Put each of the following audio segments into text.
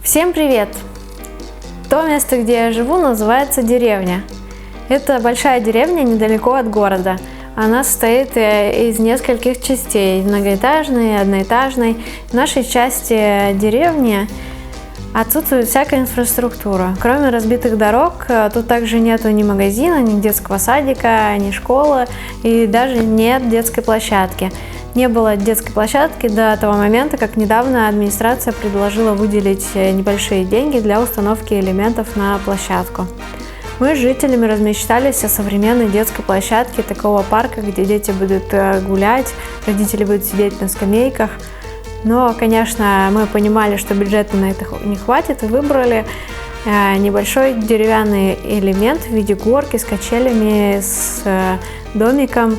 Всем привет! То место, где я живу, называется деревня. Это большая деревня недалеко от города. Она состоит из нескольких частей: многоэтажной, одноэтажной. В нашей части деревни отсутствует всякая инфраструктура. Кроме разбитых дорог, тут также нету ни магазина, ни детского садика, ни школы, и даже нет детской площадки. Не было детской площадки до того момента, как недавно администрация предложила выделить небольшие деньги для установки элементов на площадку. Мы с жителями размечтались о современной детской площадке, такого парка, где дети будут гулять, родители будут сидеть на скамейках. Но, конечно, мы понимали, что бюджета на это не хватит, и выбрали небольшой деревянный элемент в виде горки с качелями, с домиком.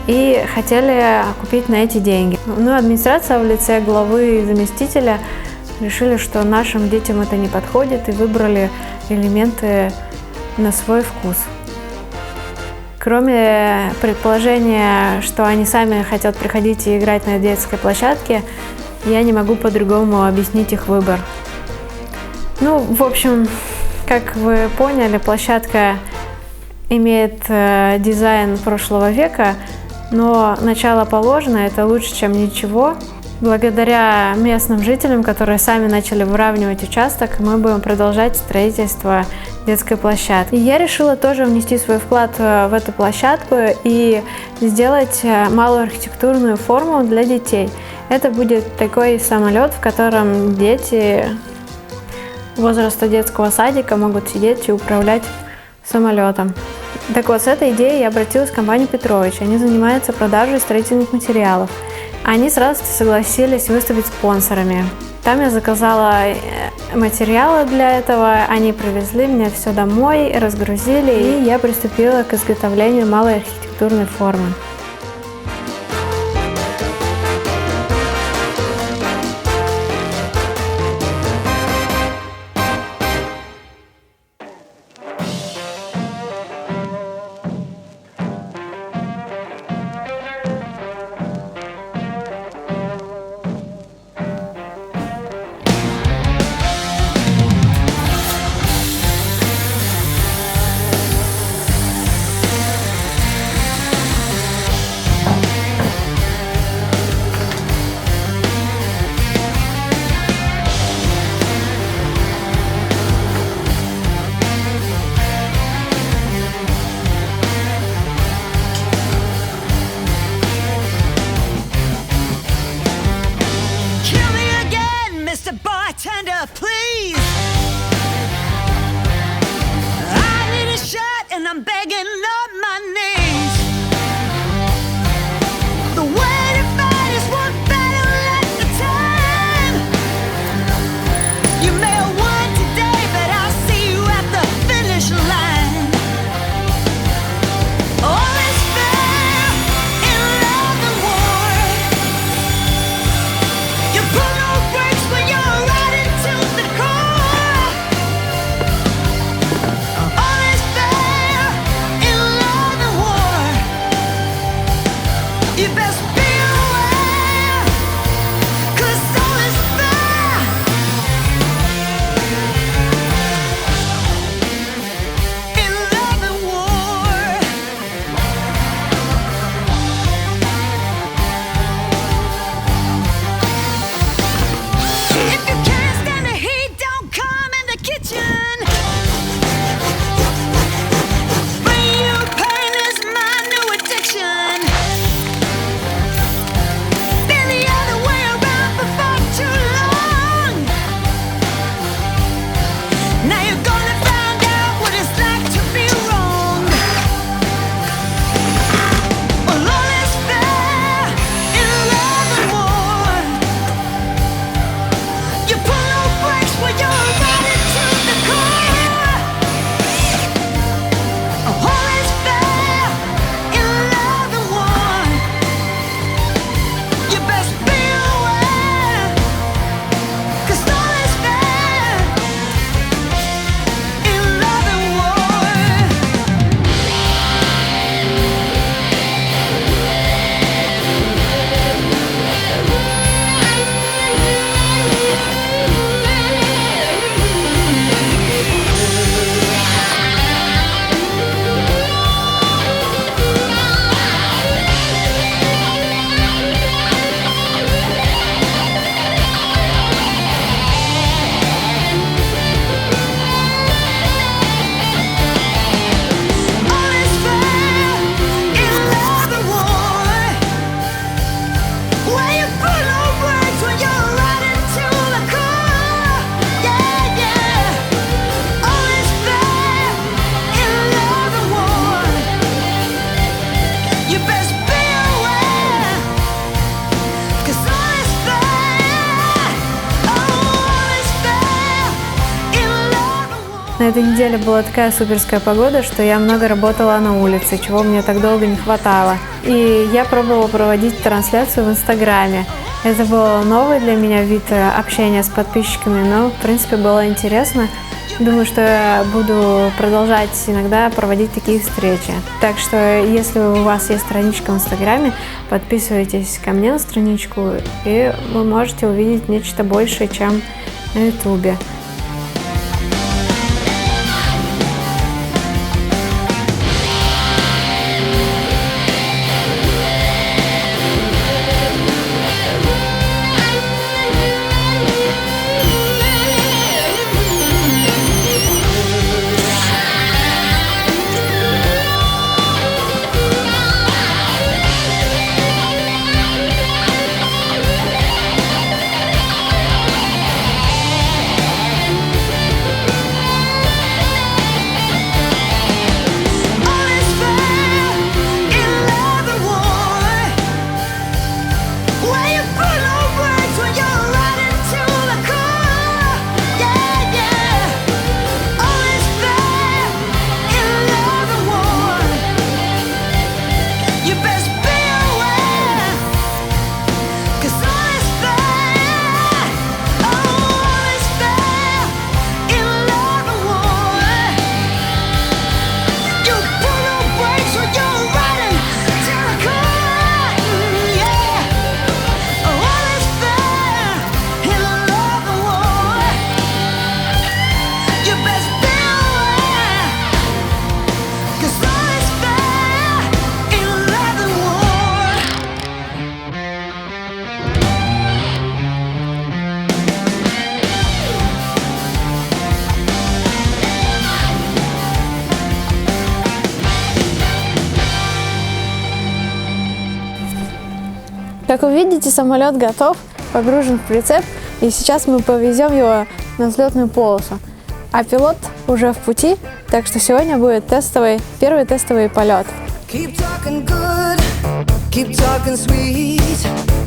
И хотели купить на эти деньги. Но администрация в лице главы и заместителя решили, что нашим детям это не подходит, и выбрали элементы на свой вкус. Кроме предположения, что они сами хотят приходить и играть на детской площадке, я не могу по-другому объяснить их выбор. В общем, как вы поняли, площадка имеет дизайн прошлого века, но начало положено, это лучше, чем ничего. Благодаря местным жителям, которые сами начали выравнивать участок, мы будем продолжать строительство детской площадки. И я решила тоже внести свой вклад в эту площадку и сделать малую архитектурную форму для детей. Это будет такой самолет, в котором дети возраста детского садика могут сидеть и управлять самолетом. Так вот, с этой идеей я обратилась в компанию Петрович. Они занимаются продажей строительных материалов. Они сразу согласились выступить спонсорами. Там я заказала материалы для этого, они привезли мне все домой, разгрузили, и я приступила к изготовлению малой архитектурной формы. Bartender, please. I need a shot and I'm begging on my knees. The way to fight is one battle at a time. You may have won today, but I'll see you at the finish line. All is fair in love and war. You pull no brakes when you're riding to the core. All is fair in На этой неделе была такая суперская погода, что я много работала на улице, чего мне так долго не хватало. И я пробовала проводить трансляцию в Инстаграме. Это был новый для меня вид общения с подписчиками, но, в принципе, было интересно. Думаю, что я буду продолжать иногда проводить такие встречи. Так что, если у вас есть страничка в Инстаграме, подписывайтесь ко мне на страничку, и вы можете увидеть нечто большее, чем на Ютубе. Как вы видите, самолет готов, погружен в прицеп, и сейчас мы повезем его на взлетную полосу. А пилот уже в пути, так что сегодня будет первый тестовый полет. Keep talking good, keep talking sweet,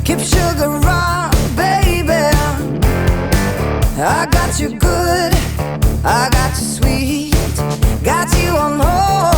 keep sugar on, baby. I got you good, I got you sweet, got you on hold.